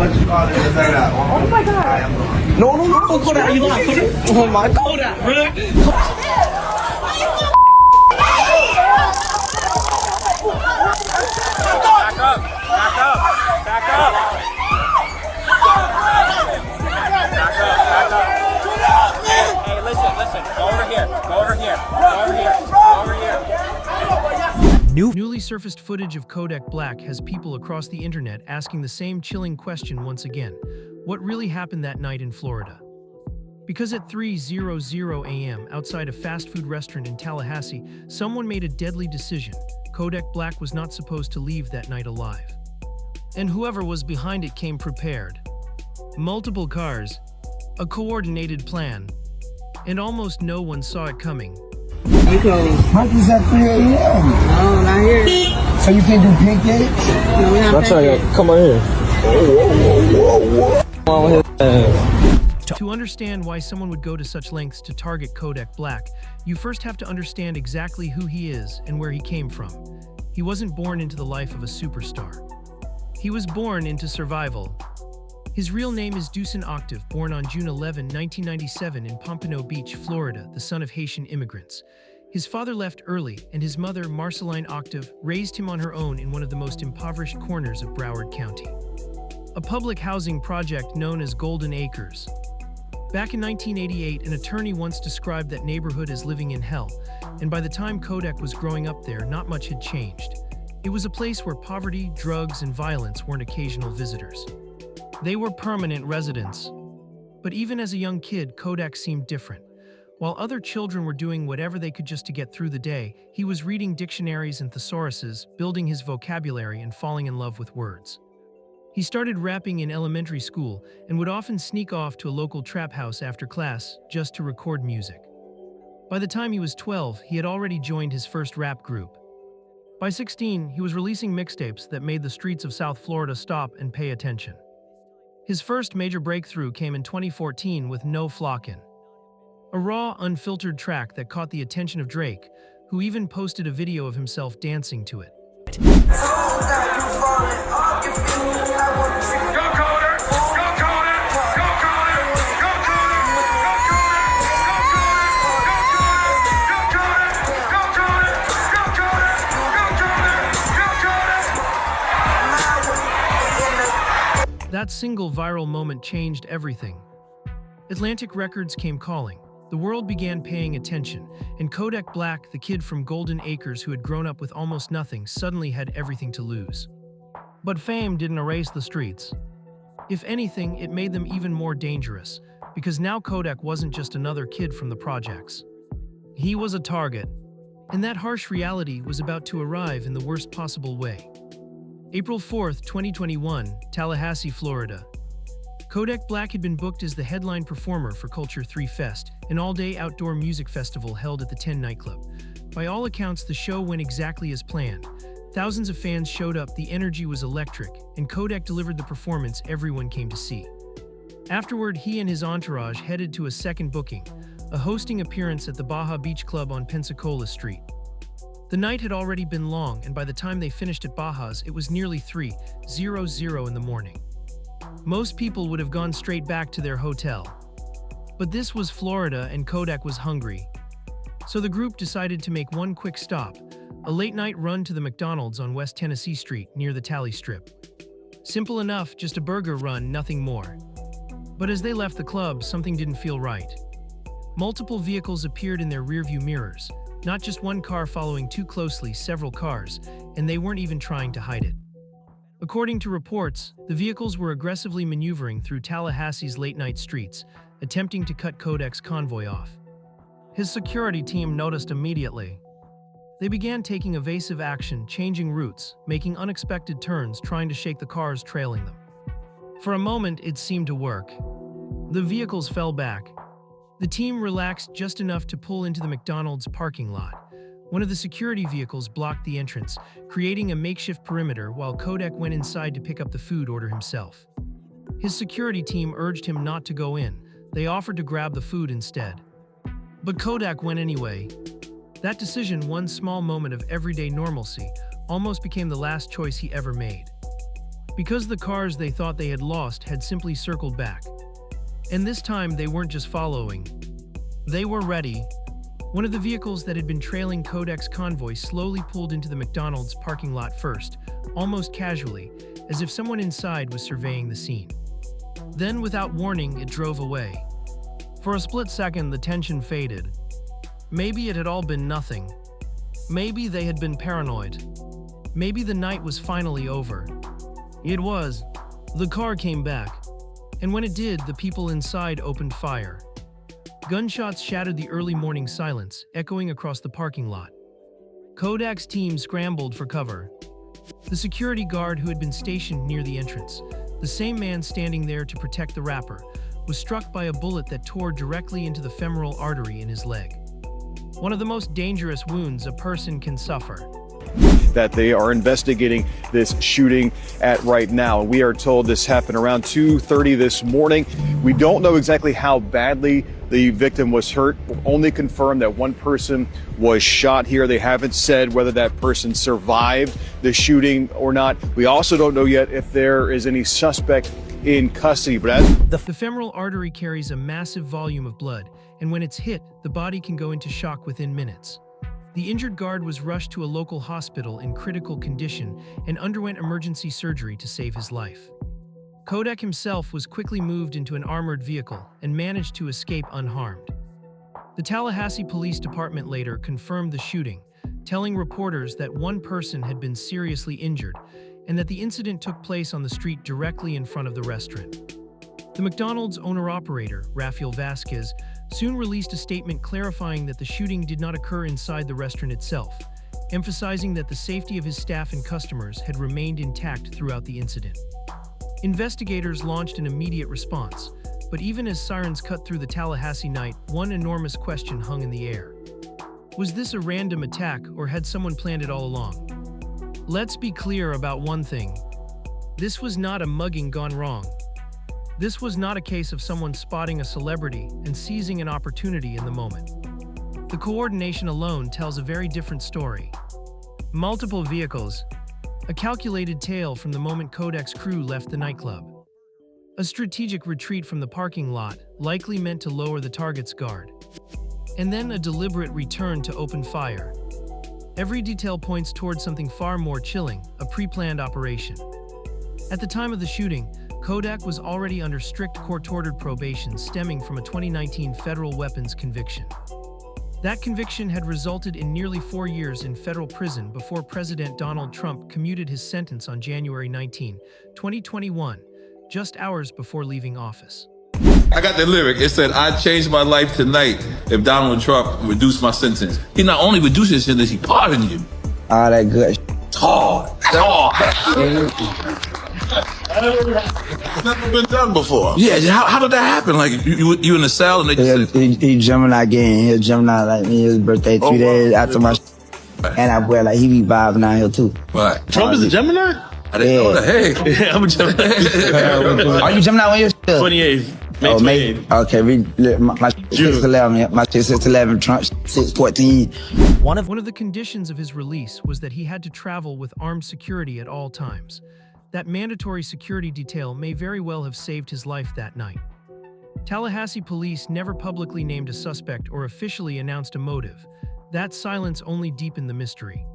Oh my god. No, no, no, Kodak, you not Kodak. Oh my Kodak, bro. Back up, back up, back up. Back up. Hey, listen. Go over here. Go over here. Go over here. Go over here. Newly surfaced footage of Kodak Black has people across the internet asking the same chilling question once again. What really happened that night in Florida? Because at 3:00 a.m. outside a fast food restaurant in Tallahassee, someone made a deadly decision. Kodak Black was not supposed to leave that night alive. And whoever was behind it came prepared. Multiple cars, a coordinated plan, and almost no one saw it coming. We closed. Monkey's at 3 a.m. No, not here. So you can't do pancakes? No, we're not pancakes. Come on here. Come on with his To understand why someone would go to such lengths to target Kodak Black, you first have to understand exactly who he is and where he came from. He wasn't born into the life of a superstar. He was born into survival. His real name is Dusan Octave, born on June 11, 1997 in Pompano Beach, Florida, the son of Haitian immigrants. His father left early, and his mother, Marceline Octave, raised him on her own in one of the most impoverished corners of Broward County, a public housing project known as Golden Acres. Back in 1988, an attorney once described that neighborhood as living in hell, and by the time Kodak was growing up there, not much had changed. It was a place where poverty, drugs, and violence weren't occasional visitors. They were permanent residents. But even as a young kid, Kodak seemed different. While other children were doing whatever they could just to get through the day, he was reading dictionaries and thesauruses, building his vocabulary, and falling in love with words. He started rapping in elementary school and would often sneak off to a local trap house after class just to record music. By the time he was 12, he had already joined his first rap group. By 16, he was releasing mixtapes that made the streets of South Florida stop and pay attention. His first major breakthrough came in 2014 with No Flockin', a raw, unfiltered track that caught the attention of Drake, who even posted a video of himself dancing to it. That single viral moment changed everything. Atlantic Records came calling. The world began paying attention, and Kodak Black, the kid from Golden Acres who had grown up with almost nothing, suddenly had everything to lose. But fame didn't erase the streets. If anything, it made them even more dangerous, because now Kodak wasn't just another kid from the projects. He was a target, and that harsh reality was about to arrive in the worst possible way. April 4th, 2021, Tallahassee, Florida. Kodak Black had been booked as the headline performer for Culture 3 Fest, an all-day outdoor music festival held at the 10 nightclub. By all accounts, the show went exactly as planned. Thousands of fans showed up, the energy was electric, and Kodak delivered the performance everyone came to see. Afterward, he and his entourage headed to a second booking, a hosting appearance at the Baja Beach Club on Pensacola Street. The night had already been long, and by the time they finished at Baja's, it was nearly 3:00 in the morning. Most people would have gone straight back to their hotel. But this was Florida, and Kodak was hungry. So the group decided to make one quick stop, a late-night run to the McDonald's on West Tennessee Street near the Tally Strip. Simple enough, just a burger run, nothing more. But as they left the club, something didn't feel right. Multiple vehicles appeared in their rearview mirrors. Not just one car following too closely, several cars, and they weren't even trying to hide it. According to reports, the vehicles were aggressively maneuvering through Tallahassee's late-night streets, attempting to cut Kodak's convoy off. His security team noticed immediately. They began taking evasive action, changing routes, making unexpected turns, trying to shake the cars trailing them. For a moment, it seemed to work. The vehicles fell back. The team relaxed just enough to pull into the McDonald's parking lot. One of the security vehicles blocked the entrance, creating a makeshift perimeter while Kodak went inside to pick up the food order himself. His security team urged him not to go in. They offered to grab the food instead. But Kodak went anyway. That decision, one small moment of everyday normalcy, almost became the last choice he ever made. because the cars they thought they had lost had simply circled back. And this time they weren't just following. They were ready. One of the vehicles that had been trailing Kodak's convoy slowly pulled into the McDonald's parking lot first, almost casually, as if someone inside was surveying the scene. Then, without warning, it drove away. For a split second, the tension faded. Maybe it had all been nothing. Maybe they had been paranoid. Maybe the night was finally over. It was. The car came back. And when it did, the people inside opened fire. Gunshots shattered the early morning silence, echoing across the parking lot. Kodak's team scrambled for cover. The security guard who had been stationed near the entrance, the same man standing there to protect the rapper, was struck by a bullet that tore directly into the femoral artery in his leg. One of the most dangerous wounds a person can suffer. That they are investigating this shooting at right now. We are told this happened around 2:30 this morning. We don't know exactly how badly the victim was hurt. We've only confirmed that one person was shot here. They haven't said whether that person survived the shooting or not. We also don't know yet if there is any suspect in custody. But the femoral artery carries a massive volume of blood, and when it's hit, the body can go into shock within minutes. The injured guard was rushed to a local hospital in critical condition and underwent emergency surgery to save his life. Kodak himself was quickly moved into an armored vehicle and managed to escape unharmed. The Tallahassee Police Department later confirmed the shooting, telling reporters that one person had been seriously injured and that the incident took place on the street directly in front of the restaurant. The McDonald's owner-operator, Rafael Vasquez, soon released a statement clarifying that the shooting did not occur inside the restaurant itself, emphasizing that the safety of his staff and customers had remained intact throughout the incident. Investigators launched an immediate response, but even as sirens cut through the Tallahassee night, one enormous question hung in the air. Was this a random attack, or had someone planned it all along? Let's be clear about one thing. This was not a mugging gone wrong. This was not a case of someone spotting a celebrity and seizing an opportunity in the moment. The coordination alone tells a very different story. Multiple vehicles, a calculated tale from the moment Kodak's crew left the nightclub. A strategic retreat from the parking lot, likely meant to lower the target's guard. And then a deliberate return to open fire. Every detail points towards something far more chilling, a pre-planned operation. At the time of the shooting, Kodak was already under strict court-ordered probation stemming from a 2019 federal weapons conviction. That conviction had resulted in nearly 4 years in federal prison before President Donald Trump commuted his sentence on January 19, 2021, just hours before leaving office. I got the lyric. It said, "I'd change my life tonight if Donald Trump reduced my sentence." He not only reduced his sentence, he pardoned you. All that good. It's hard. That's hard. It's never been done before. Yeah, how did that happen? Like, you in the cell and they just said... He Gemini again. He Gemini like me. His birthday 2 days after my... And I wear like he be vibing out here too. Right. Trump is a Gemini? I didn't know that. Hey. I'm a Gemini. Are you Gemini when you're still? 28th. May 28th. Okay, my 6'11", my 6'11", Trump 6'14". One of the conditions of his release was that he had to travel with armed security at all times. That mandatory security detail may very well have saved his life that night. Tallahassee police never publicly named a suspect or officially announced a motive. That silence only deepened the mystery.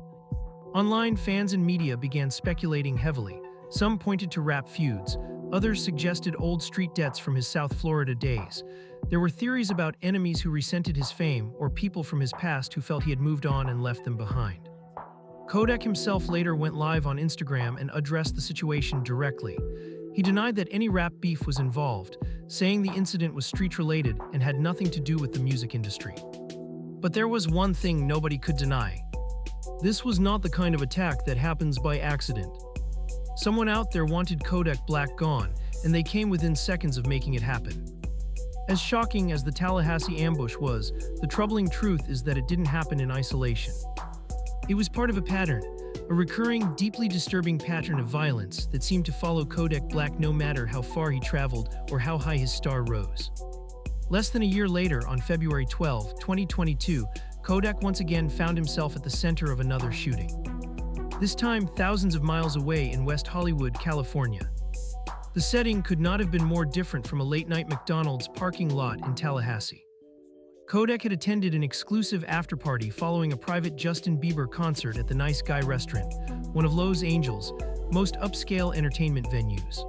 Online, fans and media began speculating heavily. Some pointed to rap feuds, others suggested old street debts from his South Florida days. There were theories about enemies who resented his fame or people from his past who felt he had moved on and left them behind. Kodak himself later went live on Instagram and addressed the situation directly. He denied that any rap beef was involved, saying the incident was street-related and had nothing to do with the music industry. But there was one thing nobody could deny. This was not the kind of attack that happens by accident. Someone out there wanted Kodak Black gone, and they came within seconds of making it happen. As shocking as the Tallahassee ambush was, the troubling truth is that it didn't happen in isolation. It was part of a pattern, a recurring, deeply disturbing pattern of violence that seemed to follow Kodak Black no matter how far he traveled or how high his star rose. Less than a year later, on February 12, 2022, Kodak once again found himself at the center of another shooting. this time thousands of miles away in West Hollywood, California. The setting could not have been more different from a late-night McDonald's parking lot in Tallahassee. Kodak had attended an exclusive after-party following a private Justin Bieber concert at the Nice Guy restaurant, one of Los Angeles' most upscale entertainment venues.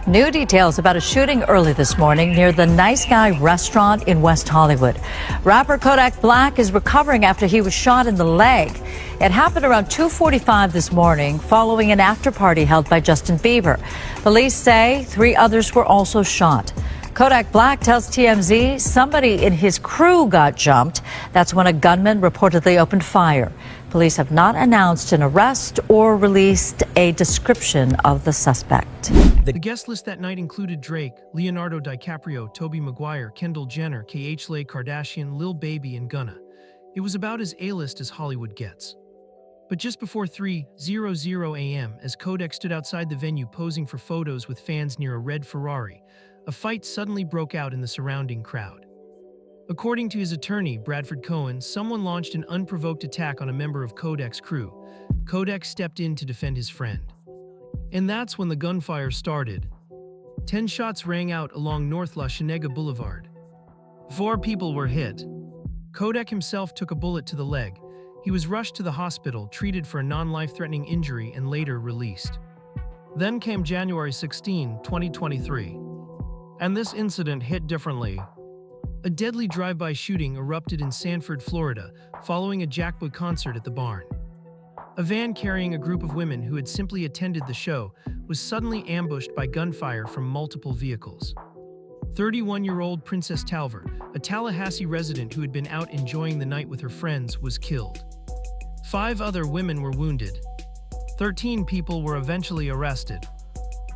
New details about a shooting early this morning near the Nice Guy restaurant in West Hollywood. Rapper Kodak Black is recovering after he was shot in the leg. It happened around 2:45 this morning following an after-party held by Justin Bieber. Police say 3 others were also shot. Kodak Black tells TMZ somebody in his crew got jumped. That's when a gunman reportedly opened fire. Police have not announced an arrest or released a description of the suspect. The guest list that night included Drake, Leonardo DiCaprio, Tobey Maguire, Kendall Jenner, Khloe Kardashian, Lil Baby, and Gunna. It was about as A-list as Hollywood gets. But just before 3:00 a.m., as Kodak stood outside the venue posing for photos with fans near a red Ferrari, a fight suddenly broke out in the surrounding crowd. According to his attorney, Bradford Cohen, someone launched an unprovoked attack on a member of Kodak's crew. Kodak stepped in to defend his friend. And that's when the gunfire started. 10 shots rang out along North La Cienega Boulevard. 4 people were hit. Kodak himself took a bullet to the leg. He was rushed to the hospital, treated for a non-life-threatening injury, and later released. Then came January 16, 2023. And this incident hit differently. A deadly drive-by shooting erupted in Sanford, Florida, following a Jackboy concert at the barn. A van carrying a group of women who had simply attended the show was suddenly ambushed by gunfire from multiple vehicles. 31-year-old Princess Talver, a Tallahassee resident who had been out enjoying the night with her friends, was killed. 5 other women were wounded. 13 people were eventually arrested.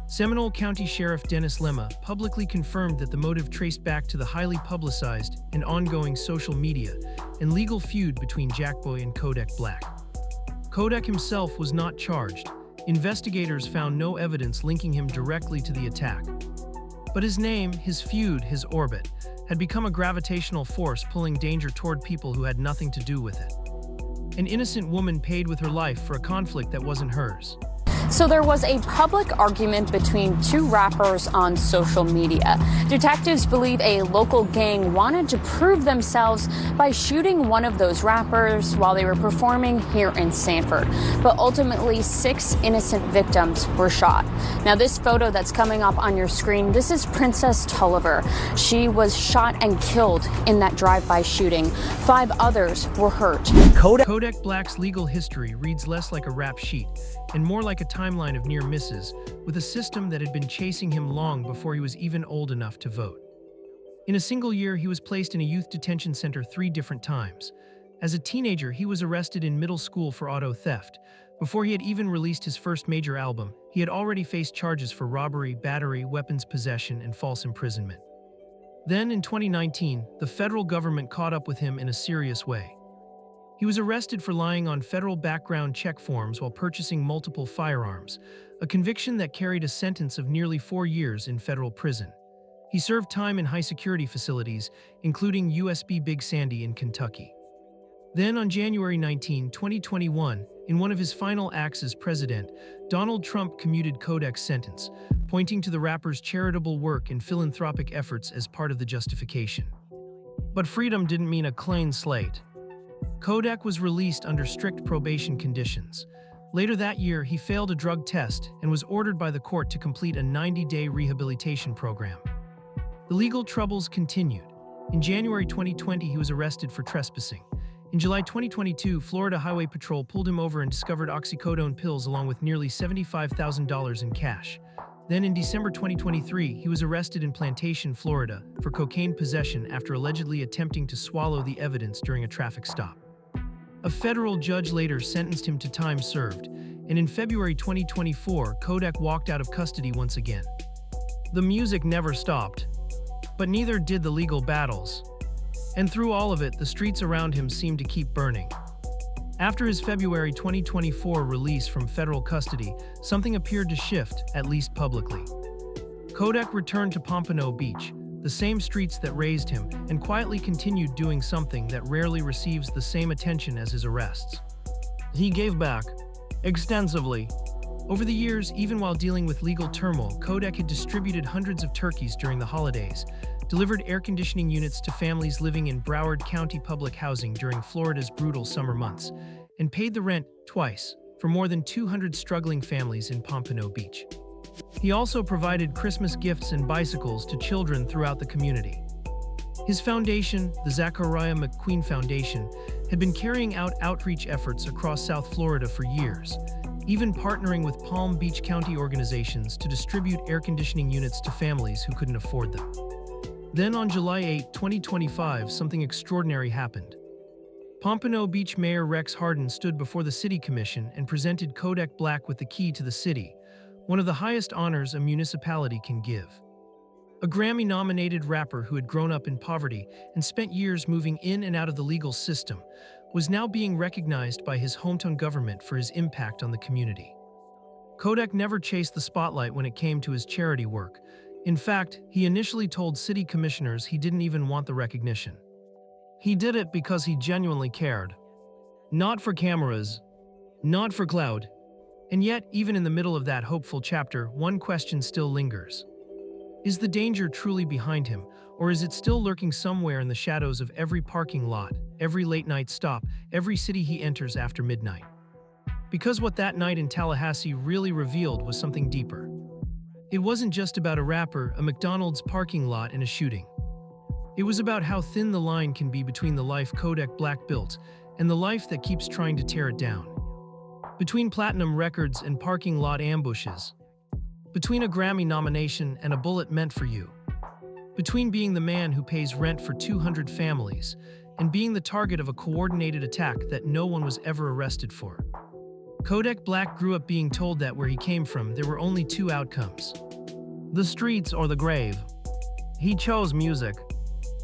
Seminole County Sheriff Dennis Lemma publicly confirmed that the motive traced back to the highly publicized and ongoing social media and legal feud between Jackboy and Kodak Black. Kodak himself was not charged. Investigators found no evidence linking him directly to the attack. But his name, his feud, his orbit, had become a gravitational force pulling danger toward people who had nothing to do with it. An innocent woman paid with her life for a conflict that wasn't hers. So there was a public argument between 2 rappers on social media. Detectives believe a local gang wanted to prove themselves by shooting one of those rappers while they were performing here in Sanford. But ultimately, 6 innocent victims were shot. Now, this photo that's coming up on your screen, this is Princess Tulliver. She was shot and killed in that drive-by shooting. 5 others were hurt. Kodak Black's legal history reads less like a rap sheet and more like a timeline of near misses, with a system that had been chasing him long before he was even old enough to vote. In a single year, he was placed in a youth detention center 3 different times. As a teenager, he was arrested in middle school for auto theft. Before he had even released his first major album, he had already faced charges for robbery, battery, weapons possession, and false imprisonment. Then, in 2019, the federal government caught up with him in a serious way. He was arrested for lying on federal background check forms while purchasing multiple firearms, a conviction that carried a sentence of nearly 4 years in federal prison. He served time in high-security facilities, including USB Big Sandy in Kentucky. Then, on January 19, 2021, in one of his final acts as president, Donald Trump commuted Kodak's sentence, pointing to the rapper's charitable work and philanthropic efforts as part of the justification. But freedom didn't mean a clean slate. Kodak was released under strict probation conditions. Later that year, he failed a drug test and was ordered by the court to complete a 90-day rehabilitation program. The legal troubles continued. In January 2020, he was arrested for trespassing. In July 2022, Florida Highway Patrol pulled him over and discovered oxycodone pills along with nearly $75,000 in cash. Then in December 2023, he was arrested in Plantation, Florida, for cocaine possession after allegedly attempting to swallow the evidence during a traffic stop. A federal judge later sentenced him to time served, and in February 2024, Kodak walked out of custody once again. The music never stopped, but neither did the legal battles. And through all of it, the streets around him seemed to keep burning. After his February 2024 release from federal custody, something appeared to shift, at least publicly. Kodak returned to Pompano Beach, the same streets that raised him, and quietly continued doing something that rarely receives the same attention as his arrests. He gave back extensively. Over the years, even while dealing with legal turmoil, Kodak had distributed hundreds of turkeys during the holidays, delivered air conditioning units to families living in Broward County public housing during Florida's brutal summer months, and paid the rent twice for more than 200 struggling families in Pompano Beach. He also provided Christmas gifts and bicycles to children throughout the community. His foundation, the Zachariah McQueen Foundation, had been carrying out outreach efforts across South Florida for years, even partnering with Palm Beach County organizations to distribute air conditioning units to families who couldn't afford them. Then on July 8, 2025, something extraordinary happened. Pompano Beach Mayor Rex Harden stood before the City Commission and presented Kodak Black with the key to the city, one of the highest honors a municipality can give. A Grammy-nominated rapper who had grown up in poverty and spent years moving in and out of the legal system was now being recognized by his hometown government for his impact on the community. Kodak never chased the spotlight when it came to his charity work. In fact, he initially told city commissioners he didn't even want the recognition. He did it because he genuinely cared. Not for cameras, not for clout. And yet, even in the middle of that hopeful chapter, one question still lingers. Is the danger truly behind him, or is it still lurking somewhere in the shadows of every parking lot, every late-night stop, every city he enters after midnight? Because what that night in Tallahassee really revealed was something deeper. It wasn't just about a rapper, a McDonald's parking lot, and a shooting. It was about how thin the line can be between the life Kodak Black built and the life that keeps trying to tear it down. Between platinum records and parking lot ambushes. Between a Grammy nomination and a bullet meant for you. Between being the man who pays rent for 200 families and being the target of a coordinated attack that no one was ever arrested for. Kodak Black grew up being told that where he came from, there were only two outcomes: the streets or the grave. He chose music.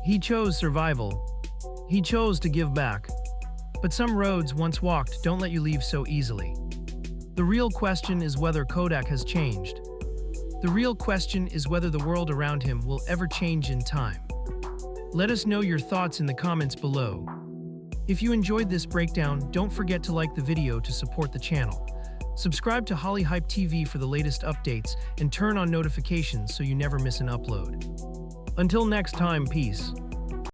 He chose survival. He chose to give back. But some roads once walked don't let you leave so easily. The real question is whether Kodak has changed. The real question is whether the world around him will ever change in time. Let us know your thoughts in the comments below. If you enjoyed this breakdown, don't forget to like the video to support the channel. Subscribe to Holly Hype TV for the latest updates and turn on notifications so you never miss an upload. Until next time, peace.